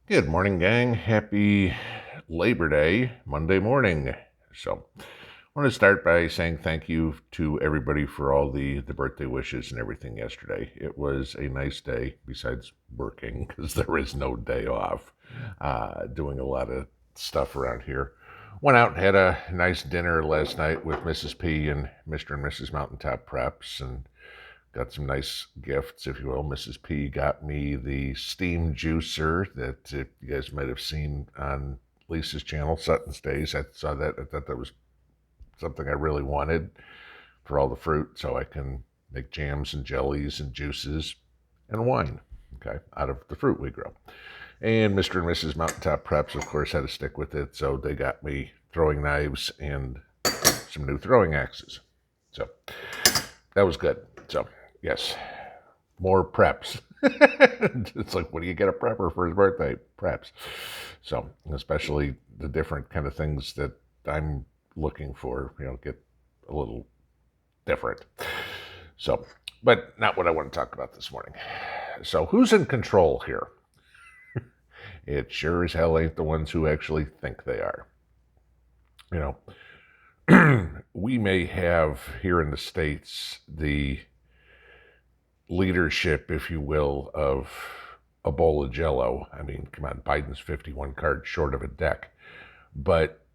Good morning, gang. Happy Labor Day, Monday morning. So, I want to start by saying thank you to everybody for all the birthday wishes and everything yesterday. It was a nice day, besides working, because there is no day off. Doing a lot of stuff around here. Went out and had a nice dinner last night with Mrs. P and Mr. and Mrs. Mountaintop Preps, and got some nice gifts, if you will. Mrs. P got me the steam juicer that you guys might have seen on Lisa's channel, Sutton's Days. I saw that. I thought that was something I really wanted for all the fruit, so I can make jams and jellies and juices and wine, okay, out of the fruit we grow. And Mr. and Mrs. Mountaintop Preps, of course, had to stick with it, so they got me throwing knives and some new throwing axes. So that was good. So, yes, more preps. It's like, what do you get a prepper for his birthday? Preps. So, especially the different kind of things that I'm looking for, get a little different. So, but not what I want to talk about this morning. So, who's in control here? It sure as hell ain't the ones who actually think they are. We may have here in the States the leadership, if you will, of a bowl of Jello. I mean, come on, Biden's 51 cards short of a deck. But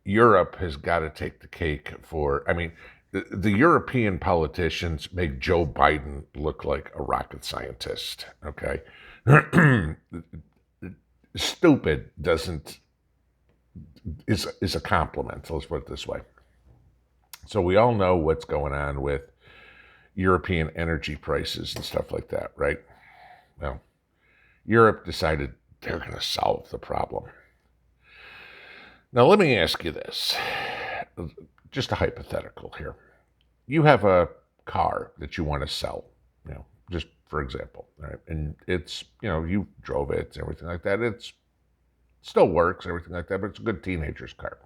Europe has got to take the cake for, the European politicians make Joe Biden look like a rocket scientist, okay? Stupid is a compliment, let's put it this way. So we all know what's going on with European energy prices and stuff like that, right? Well, Europe decided they're going to solve the problem. Now, let me ask you this, just a hypothetical here. You have a car that you want to sell, just for example, right? And it's, you drove it and everything like that. It still works, everything like that, but it's a good teenager's car.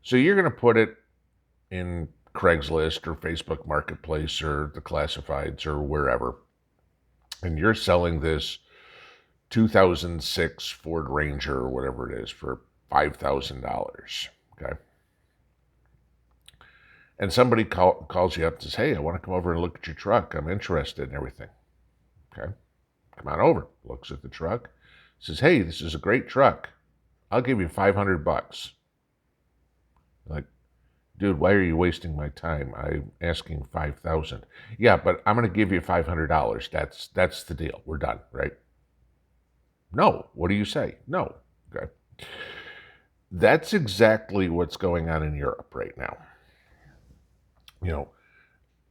So you're going to put it in Craigslist or Facebook Marketplace or the classifieds or wherever, and you're selling this 2006 Ford Ranger or whatever it is for $5,000, okay? And somebody calls you up and says, hey, I want to come over and look at your truck. I'm interested in everything. Okay, come on over. Looks at the truck, says, hey, this is a great truck. I'll give you $500. Like, dude, why are you wasting my time? I'm asking $5,000. Yeah, but I'm going to give you $500. That's the deal. We're done, right? No. What do you say? No. Okay. That's exactly what's going on in Europe right now.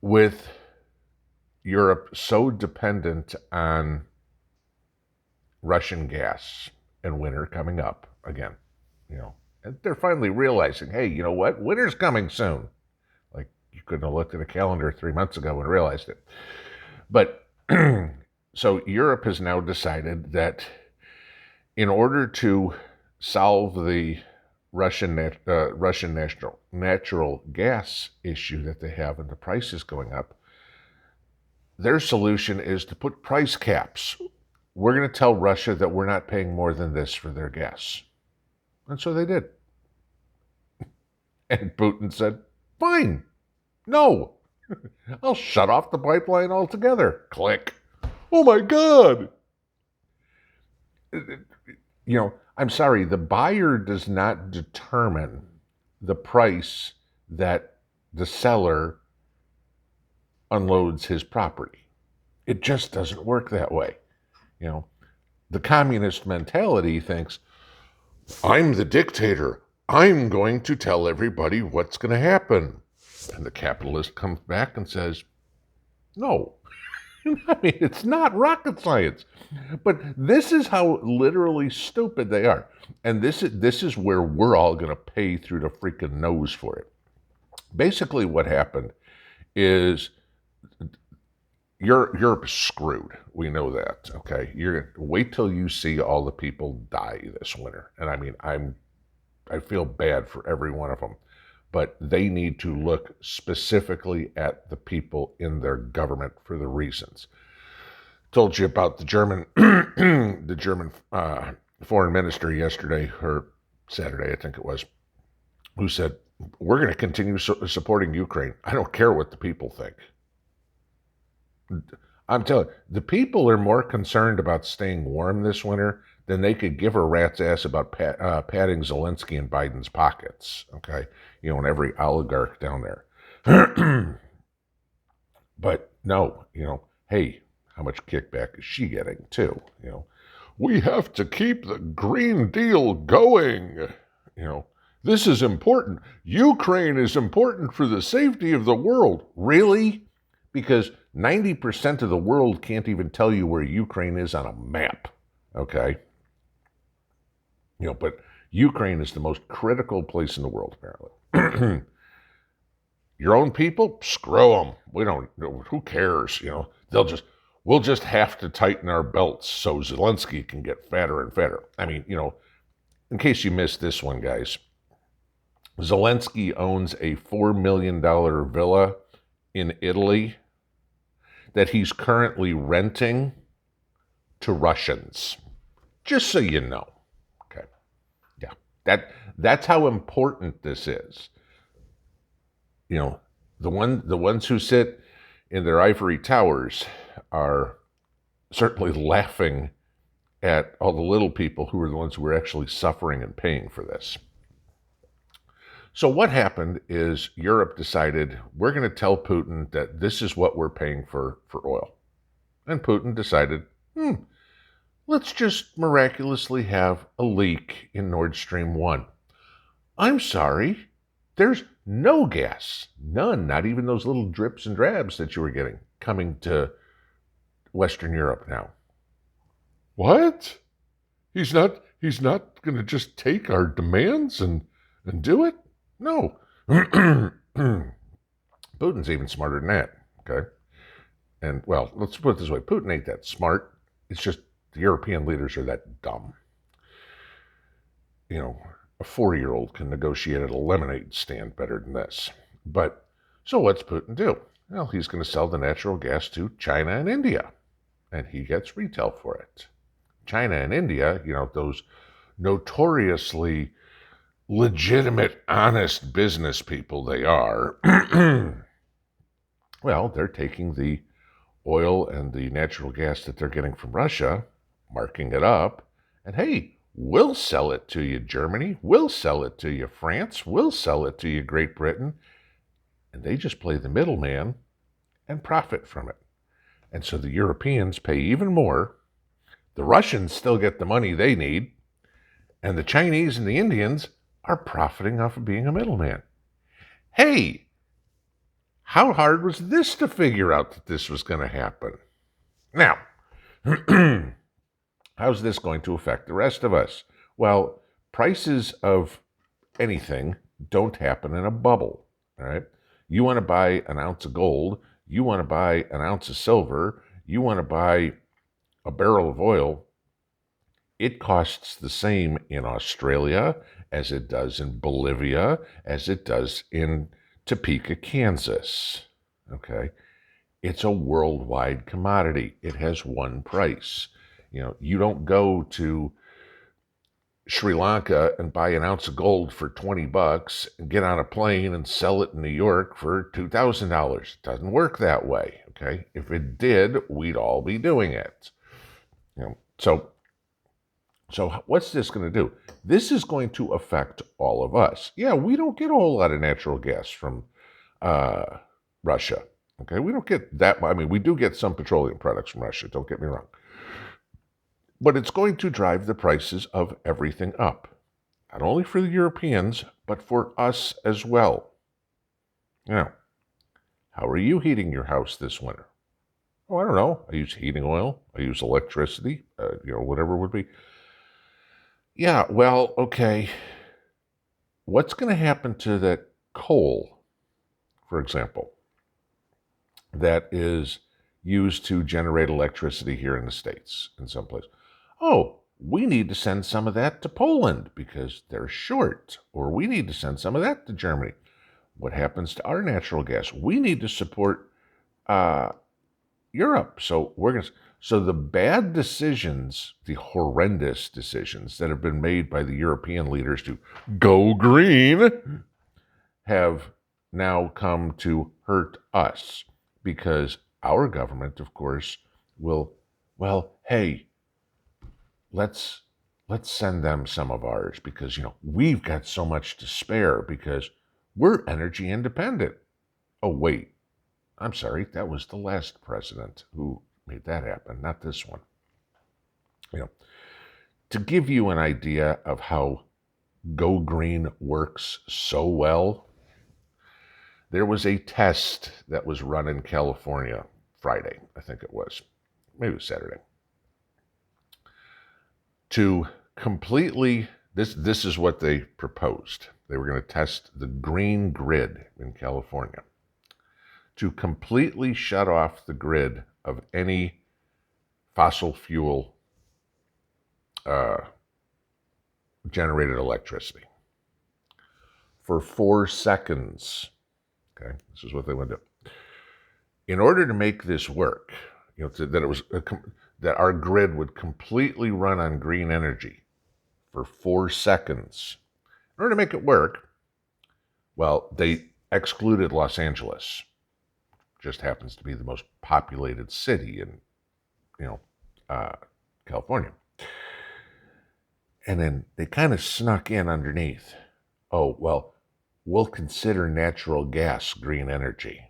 With Europe so dependent on Russian gas and winter coming up again, and they're finally realizing, hey, you know what? Winter's coming soon. Like, you couldn't have looked at a calendar 3 months ago and realized it. But so Europe has now decided that in order to solve the Russian natural gas issue that they have and the prices going up, their solution is to put price caps. We're going to tell Russia that we're not paying more than this for their gas. And so they did. And Putin said, fine, no, I'll shut off the pipeline altogether. Click. Oh my God. I'm sorry, the buyer does not determine the price that the seller unloads his property. It just doesn't work that way. The communist mentality thinks, I'm the dictator. I'm going to tell everybody what's going to happen. And the capitalist comes back and says, no. It's not rocket science. But this is how literally stupid they are. And this is where we're all going to pay through the freaking nose for it. Basically what happened is Europe is screwed. We know that, okay? Wait till you see all the people die this winter. And I feel bad for every one of them. But they need to look specifically at the people in their government for the reasons. told you about the German, the German foreign minister yesterday, or Saturday, I think it was, who said, we're going to continue supporting Ukraine. I don't care what the people think. I'm telling you, the people are more concerned about staying warm this winter than they could give a rat's ass about patting Zelensky in Biden's pockets, okay? You know, and every oligarch down there. But no, hey, how much kickback is she getting too? We have to keep the Green Deal going. This is important. Ukraine is important for the safety of the world. Really? Because 90% of the world can't even tell you where Ukraine is on a map. Okay? But Ukraine is the most critical place in the world, apparently. Your own people, screw them. We don't. Who cares? We'll just have to tighten our belts so Zelensky can get fatter and fatter. I mean, in case you missed this one, guys, Zelensky owns a $4 million villa in Italy that he's currently renting to Russians. Just so you know. Okay. Yeah. That's how important this is. The ones who sit in their ivory towers are certainly laughing at all the little people who are the ones who are actually suffering and paying for this. So what happened is Europe decided, we're going to tell Putin that this is what we're paying for oil. And Putin decided, let's just miraculously have a leak in Nord Stream 1. I'm sorry, there's no gas, none, not even those little drips and drabs that you were getting coming to Western Europe now. What? He's not going to just take our demands and do it? No. Putin's even smarter than that, okay? And, well, let's put it this way. Putin ain't that smart. It's just the European leaders are that dumb. A 4-year-old can negotiate at a lemonade stand better than this. But, so what's Putin do? Well, he's going to sell the natural gas to China and India. And he gets retail for it. China and India, those notoriously legitimate, honest business people they are, well, they're taking the oil and the natural gas that they're getting from Russia, marking it up, and hey, we'll sell it to you, Germany. We'll sell it to you, France. We'll sell it to you, Great Britain. And they just play the middleman and profit from it. And so the Europeans pay even more. The Russians still get the money they need. And the Chinese and the Indians are profiting off of being a middleman. Hey, how hard was this to figure out that this was going to happen? Now, how's this going to affect the rest of us? Well, prices of anything don't happen in a bubble, all right? You want to buy an ounce of gold, you want to buy an ounce of silver, you want to buy a barrel of oil, it costs the same in Australia as it does in Bolivia, as it does in Topeka, Kansas, okay? It's a worldwide commodity. It has one price. You don't go to Sri Lanka and buy an ounce of gold for $20 and get on a plane and sell it in New York for $2,000. It doesn't work that way, okay? If it did, we'd all be doing it. So what's this going to do? This is going to affect all of us. Yeah, we don't get a whole lot of natural gas from Russia, okay? We don't get that. I mean, we do get some petroleum products from Russia, don't get me wrong. But it's going to drive the prices of everything up. Not only for the Europeans, but for us as well. Now, how are you heating your house this winter? Oh, I don't know. I use heating oil. I use electricity, whatever it would be. Yeah, well, okay. What's going to happen to that coal, for example, that is used to generate electricity here in the States in some place? Oh, we need to send some of that to Poland because they're short, or we need to send some of that to Germany. What happens to our natural gas? We need to support Europe. So So the bad decisions, the horrendous decisions that have been made by the European leaders to go green have now come to hurt us because our government, of course, will, well, hey, let's send them some of ours because, we've got so much to spare because we're energy independent. Oh, wait, I'm sorry, that was the last president who made that happen, not this one. To give you an idea of how Go Green works so well, there was a test that was run in California Friday, I think it was. Maybe it was Saturday. To completely, this is what they proposed. They were going to test the green grid in California. To completely shut off the grid of any fossil fuel generated electricity for 4 seconds. Okay, this is what they would do. In order to make this work, that our grid would completely run on green energy for 4 seconds. In order to make it work, well, they excluded Los Angeles. Just happens to be the most populated city in, California. And then they kind of snuck in underneath. Oh, well, we'll consider natural gas green energy.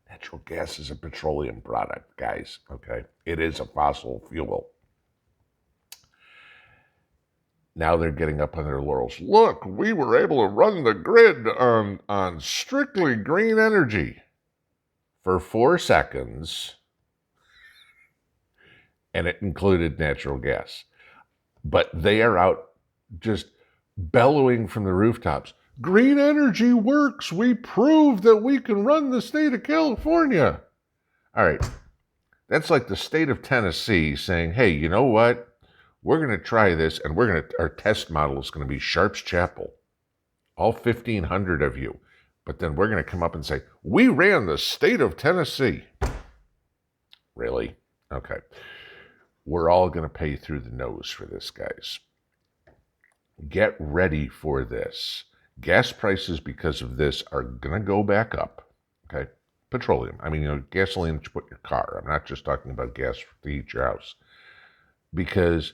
Natural gas is a petroleum product, guys, okay? It is a fossil fuel. Now they're getting up on their laurels. Look, we were able to run the grid on strictly green energy for 4 seconds, and it included natural gas. But they are out just bellowing from the rooftops. Green energy works. We proved that we can run the state of California. All right. That's like the state of Tennessee saying, hey, you know what? We're going to try this, and our test model is going to be Sharps Chapel. All 1,500 of you. But then we're going to come up and say, we ran the state of Tennessee. Really? Okay. We're all going to pay through the nose for this, guys. Get ready for this. Gas prices, because of this, are going to go back up. Okay? Petroleum. I mean, gasoline to put in your car. I'm not just talking about gas to heat your house. Because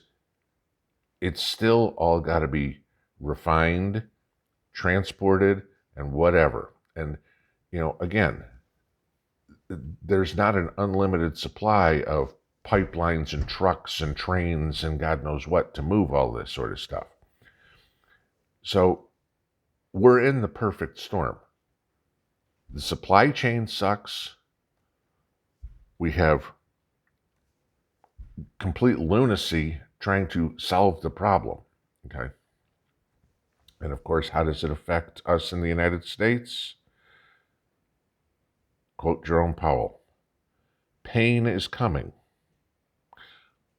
it's still all got to be refined, transported, and whatever. And, again, there's not an unlimited supply of pipelines and trucks and trains and God knows what to move all this sort of stuff. So we're in the perfect storm. The supply chain sucks. We have complete lunacy trying to solve the problem. Okay. And of course, how does it affect us in the United States? Quote Jerome Powell, pain is coming.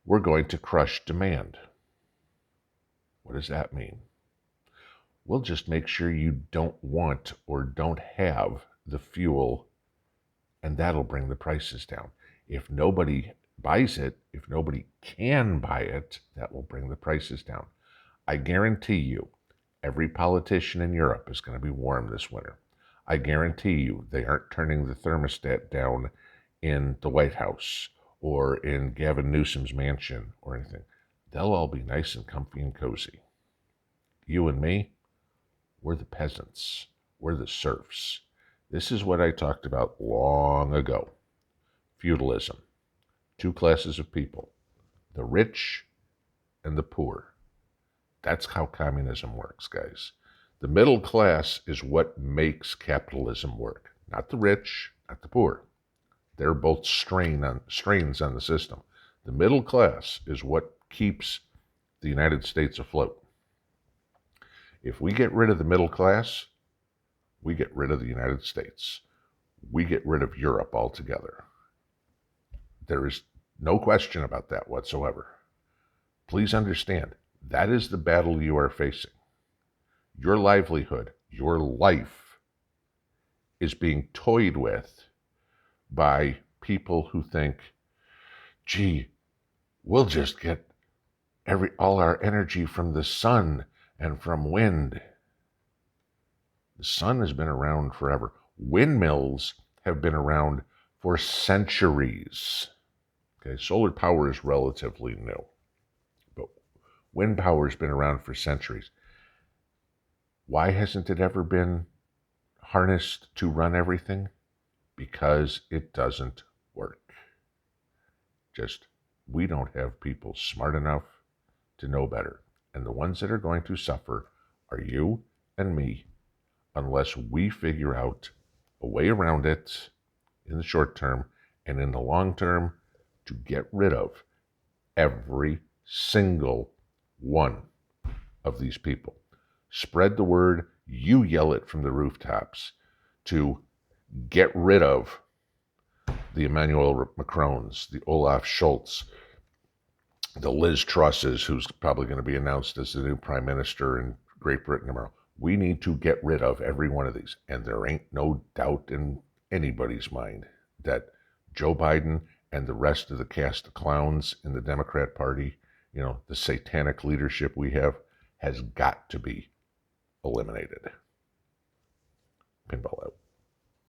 We're going to crush demand. What does that mean? We'll just make sure you don't want or don't have the fuel, and that'll bring the prices down. If nobody buys it, if nobody can buy it, that will bring the prices down. I guarantee you, every politician in Europe is going to be warm this winter. I guarantee you they aren't turning the thermostat down in the White House or in Gavin Newsom's mansion or anything. They'll all be nice and comfy and cozy. You and me, we're the peasants. We're the serfs. This is what I talked about long ago. Feudalism. 2 classes of people. The rich and the poor. That's how communism works, guys. The middle class is what makes capitalism work. Not the rich, not the poor. They're both strains on the system. The middle class is what keeps the United States afloat. If we get rid of the middle class, we get rid of the United States. We get rid of Europe altogether. There is no question about that whatsoever. Please understand, that is the battle you are facing. Your livelihood, your life is being toyed with by people who think, gee, we'll just get all our energy from the sun and from wind. The sun has been around forever. Windmills have been around for centuries. Okay, solar power is relatively new, but wind power has been around for centuries. Why hasn't it ever been harnessed to run everything? Because it doesn't work. We don't have people smart enough to know better. And the ones that are going to suffer are you and me, unless we figure out a way around it in the short term and in the long term to get rid of every single one of these people. Spread the word, you yell it from the rooftops to get rid of the Emmanuel Macrons, the Olaf Scholz, the Liz Trusses, who's probably going to be announced as the new prime minister in Great Britain tomorrow. We need to get rid of every one of these. And there ain't no doubt in anybody's mind that Joe Biden and the rest of the cast of clowns in the Democrat Party, the satanic leadership we have, has got to be eliminated. Pinball out.